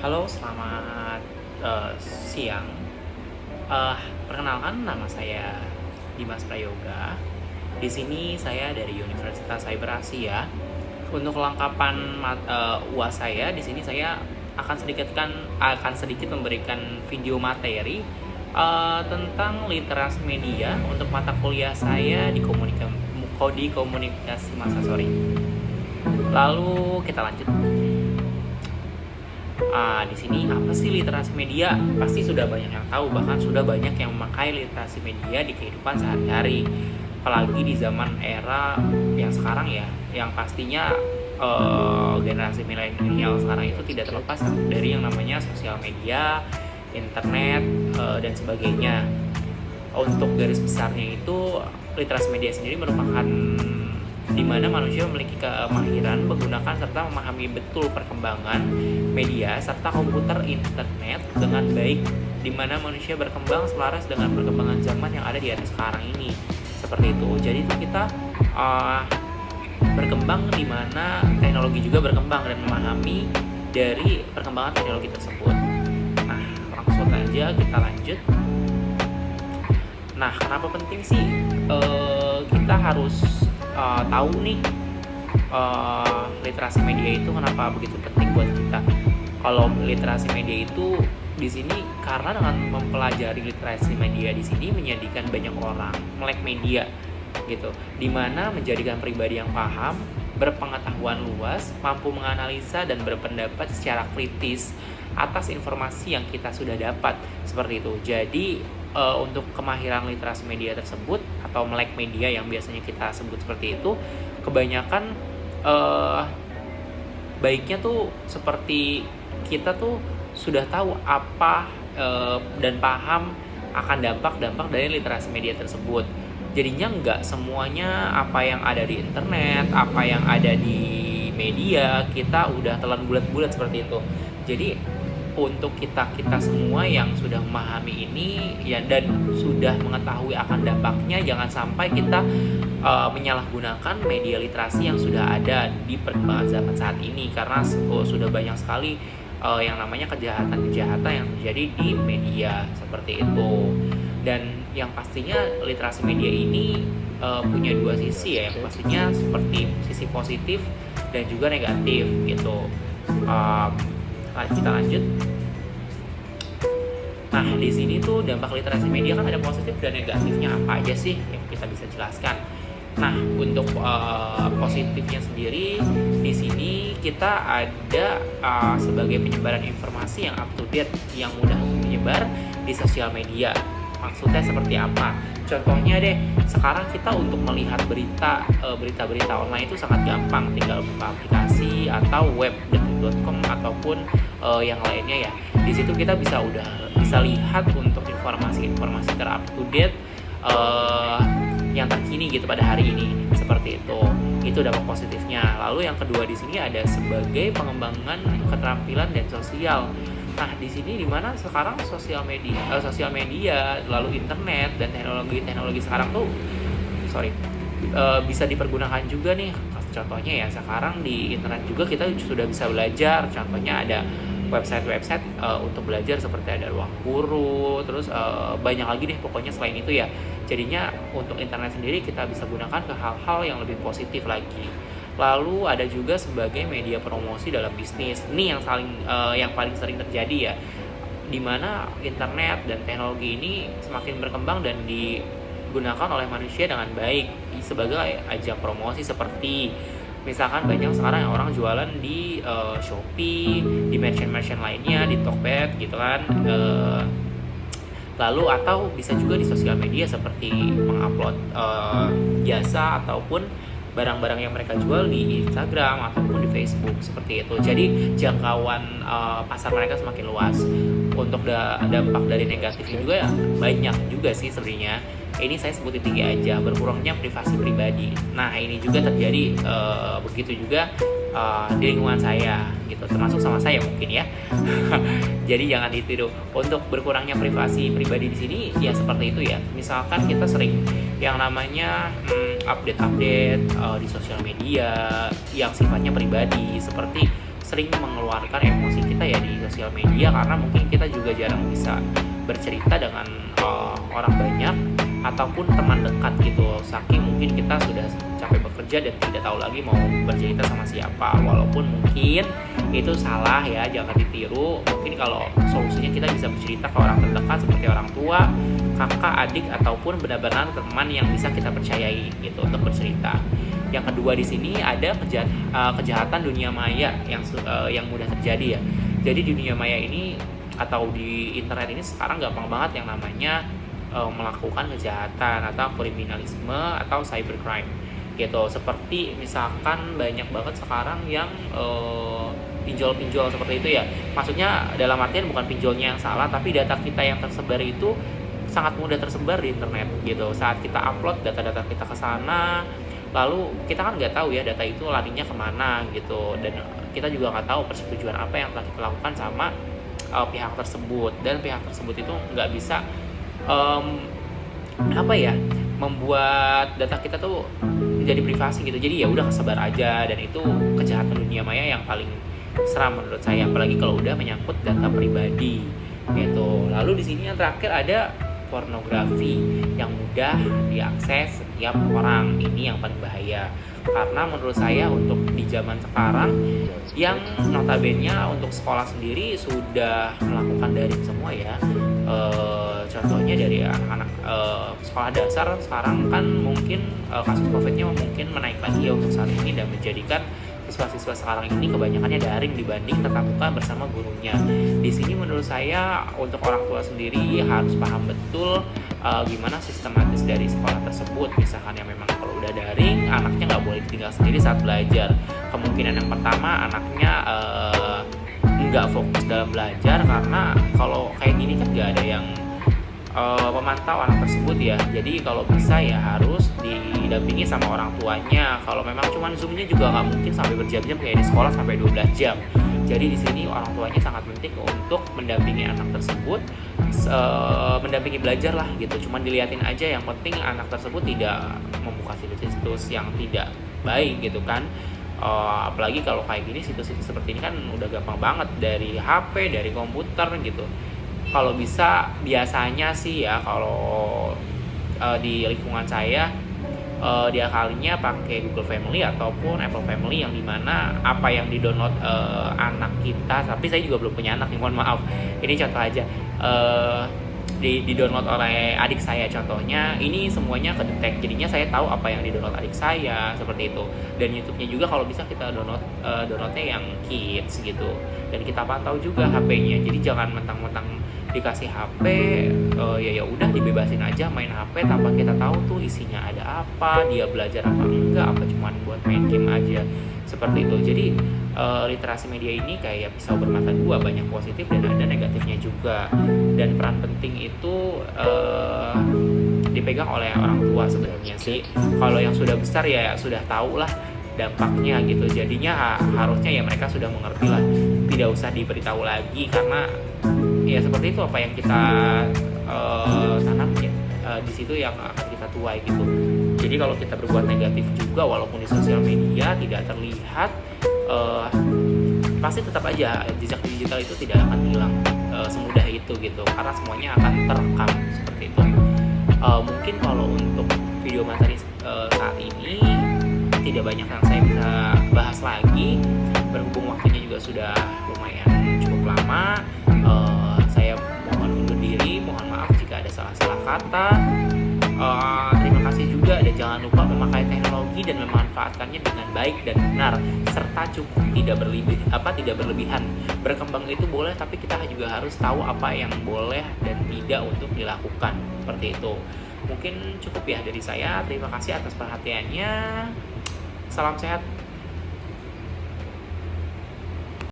Halo, selamat siang. Perkenalkan, nama saya Dimas Prayoga. Di sini saya dari Universitas Cyber Asia. Untuk kelengkapan UAS saya, di sini saya akan sedikit memberikan video materi tentang literasi media untuk mata kuliah saya di komunikasi massa. Lalu kita lanjut. Di sini apa sih literasi media? Pasti sudah banyak yang tahu, bahkan sudah banyak yang memakai literasi media di kehidupan sehari-hari. Apalagi di zaman era yang sekarang ya, yang pastinya generasi milenial sekarang itu tidak terlepas dari yang namanya sosial media, internet, dan sebagainya. Untuk garis besarnya itu, literasi media sendiri merupakan di mana manusia memiliki kemahiran menggunakan serta memahami betul perkembangan media serta komputer internet dengan baik, di mana manusia berkembang selaras dengan perkembangan zaman yang ada di era sekarang ini. Seperti itu. Jadi kita berkembang di mana teknologi juga berkembang dan memahami dari perkembangan teknologi tersebut. Nah, langsung aja kita lanjut. Nah, kenapa penting sih kita harus tahu nih literasi media itu kenapa begitu penting buat kita? Kalau literasi media itu di sini karena dengan mempelajari literasi media di sini menjadikan banyak orang melek media gitu, dimana menjadikan pribadi yang paham, berpengetahuan luas, mampu menganalisa dan berpendapat secara kritis atas informasi yang kita sudah dapat, seperti itu. Jadi untuk kemahiran literasi media tersebut atau melek media yang biasanya kita sebut seperti itu, kebanyakan baiknya tuh seperti kita tuh sudah tahu apa dan paham akan dampak-dampak dari literasi media tersebut. Jadinya nggak semuanya apa yang ada di internet, apa yang ada di media kita udah telan bulat-bulat seperti itu. Jadi untuk kita semua yang sudah memahami ini ya dan sudah mengetahui akan dampaknya, jangan sampai kita menyalahgunakan media literasi yang sudah ada di perkembangan zaman saat ini, karena sudah banyak sekali yang namanya kejahatan yang terjadi di media seperti itu. Dan yang pastinya literasi media ini punya dua sisi ya, yang pastinya seperti sisi positif dan juga negatif gitu. Kita lanjut. Nah, di sini tuh dampak literasi media kan ada positif dan negatifnya, apa aja sih yang kita bisa jelaskan. Nah, untuk positifnya sendiri di sini kita ada sebagai penyebaran informasi yang up to date, yang mudah menyebar di sosial media. Maksudnya seperti apa? Contohnya deh, sekarang kita untuk melihat berita-berita online itu sangat gampang, tinggal buka aplikasi atau web.com ataupun yang lainnya ya. Di situ kita bisa lihat untuk informasi ter-up to date yang terkini gitu pada hari ini, seperti itu. Itu dampak positifnya. Lalu yang kedua di sini ada sebagai pengembangan keterampilan dan sosial. Nah, di sini dimana sekarang sosial media, lalu internet dan teknologi sekarang tuh bisa dipergunakan juga nih. Contohnya ya, sekarang di internet juga kita sudah bisa belajar. Contohnya ada website untuk belajar seperti ada Ruang Guru, terus banyak lagi deh pokoknya selain itu ya. Jadinya untuk internet sendiri kita bisa gunakan ke hal-hal yang lebih positif lagi. Lalu ada juga sebagai media promosi dalam bisnis. Ini yang paling sering terjadi ya, dimana internet dan teknologi ini semakin berkembang dan digunakan oleh manusia dengan baik sebagai ajang promosi, seperti misalkan banyak sekarang yang orang jualan di Shopee, di merchant lainnya, di Tokped gitu kan. Lalu atau bisa juga di sosial media seperti mengupload jasa ataupun barang-barang yang mereka jual di Instagram ataupun di Facebook, seperti itu. Jadi jangkauan pasar mereka semakin luas. Untuk dampak dari negatifnya juga ya banyak juga sih sebenarnya. Ini saya sebutin 3 aja, berkurangnya privasi pribadi. Nah, ini juga terjadi begitu juga di lingkungan saya gitu, termasuk sama saya mungkin ya. Jadi jangan ditiru. Untuk berkurangnya privasi pribadi di sini ya seperti itu ya. Misalkan kita sering yang namanya update di sosial media yang sifatnya pribadi, seperti sering mengeluarkan emosi kita ya di sosial media, karena mungkin kita juga jarang bisa bercerita dengan orang banyak ataupun teman dekat gitu, saking mungkin kita sudah capek bekerja dan tidak tahu lagi mau bercerita sama siapa. Walaupun mungkin itu salah ya, jangan ditiru. Mungkin kalau solusinya kita bisa bercerita ke orang terdekat seperti orang tua, kakak, adik, ataupun benar-benar teman yang bisa kita percayai gitu untuk bercerita. Yang kedua di sini ada kejahatan dunia maya yang mudah terjadi ya. Jadi di dunia maya ini atau di internet ini sekarang gampang banget yang namanya melakukan kejahatan atau kriminalisme atau cybercrime gitu. Seperti misalkan banyak banget sekarang yang pinjol-pinjol seperti itu ya. Maksudnya dalam artian bukan pinjolnya yang salah, tapi data kita yang tersebar itu sangat mudah tersebar di internet gitu. Saat kita upload data-data kita ke sana, lalu kita kan nggak tahu ya data itu larinya kemana gitu, dan kita juga nggak tahu persetujuan apa yang telah kita lakukan sama pihak tersebut, dan pihak tersebut itu nggak bisa membuat data kita tuh jadi privasi gitu. Jadi ya udah sebar aja, dan itu kejahatan dunia maya yang paling seram menurut saya, apalagi kalau udah menyangkut data pribadi gitu. Lalu di sini yang terakhir ada pornografi yang mudah diakses setiap orang. Ini yang paling bahaya, karena menurut saya untuk di zaman sekarang yang notabene untuk sekolah sendiri sudah melakukan daring semua ya. Contohnya dari anak-anak sekolah dasar sekarang kan mungkin kasus COVID-nya mungkin menaik lagi ya untuk saat ini, dan menjadikan siswa-siswa sekarang ini kebanyakannya daring dibanding tatap muka bersama gurunya. Di sini menurut saya untuk orang tua sendiri harus paham betul gimana sistematis dari sekolah tersebut. Misalkan yang memang kalau udah daring, anaknya nggak boleh ditinggal sendiri saat belajar. Kemungkinan yang pertama, anaknya nggak fokus dalam belajar, karena kalau kayak gini kan nggak ada yang memantau anak tersebut ya. Jadi kalau bisa ya harus didampingi sama orang tuanya. Kalau memang cuma zoomnya juga nggak mungkin sampai berjam-jam kayak di sekolah sampai 12 jam. Jadi di sini orang tuanya sangat penting untuk mendampingi anak tersebut, mendampingi belajar lah gitu. Cuman diliatin aja, yang penting anak tersebut tidak membuka situs-situs yang tidak baik gitu kan. Apalagi kalau kayak gini, situs-situs seperti ini kan udah gampang banget dari HP, dari komputer gitu. Kalau bisa, biasanya sih ya kalau di lingkungan saya diakalinya pakai Google Family ataupun Apple Family, yang dimana apa yang di-download anak kita, tapi saya juga belum punya anak nih, mohon maaf, ini contoh aja, di-download oleh adik saya contohnya, ini semuanya kedetek, jadinya saya tahu apa yang di-download adik saya, seperti itu. Dan YouTube-nya juga kalau bisa kita downloadnya yang kids gitu, dan kita pantau juga HP-nya. Jadi jangan mentang-mentang dikasih HP ya udah dibebasin aja main HP tanpa kita tahu tuh isinya ada apa, dia belajar apa enggak, apa cuman buat main game aja, seperti itu. Jadi literasi media ini kayak pisau bermata dua, banyak positif dan ada negatifnya juga, dan peran penting itu dipegang oleh orang tua sebenarnya sih. Kalau yang sudah besar ya sudah tahu lah dampaknya gitu, jadinya harusnya ya mereka sudah mengerti lah, tidak usah diberitahu lagi, karena ya seperti itu, apa yang kita tanam ya di situ yang akan kita tuai gitu. Jadi kalau kita berbuat negatif juga walaupun di sosial media tidak terlihat, pasti tetap aja jejak digital itu tidak akan hilang semudah itu gitu, karena semuanya akan terekam seperti itu. Mungkin kalau untuk video materi saat ini tidak banyak yang saya bisa bahas lagi, berhubung waktunya juga sudah lumayan cukup lama. Saya mohon undur diri, mohon maaf jika ada salah-salah kata. Terima kasih juga, dan jangan lupa memakai teknologi dan memanfaatkannya dengan baik dan benar, serta cukup, tidak berlebihan. Berkembang itu boleh, tapi kita juga harus tahu apa yang boleh dan tidak untuk dilakukan, seperti itu. Mungkin cukup ya dari saya. Terima kasih atas perhatiannya. Salam sehat.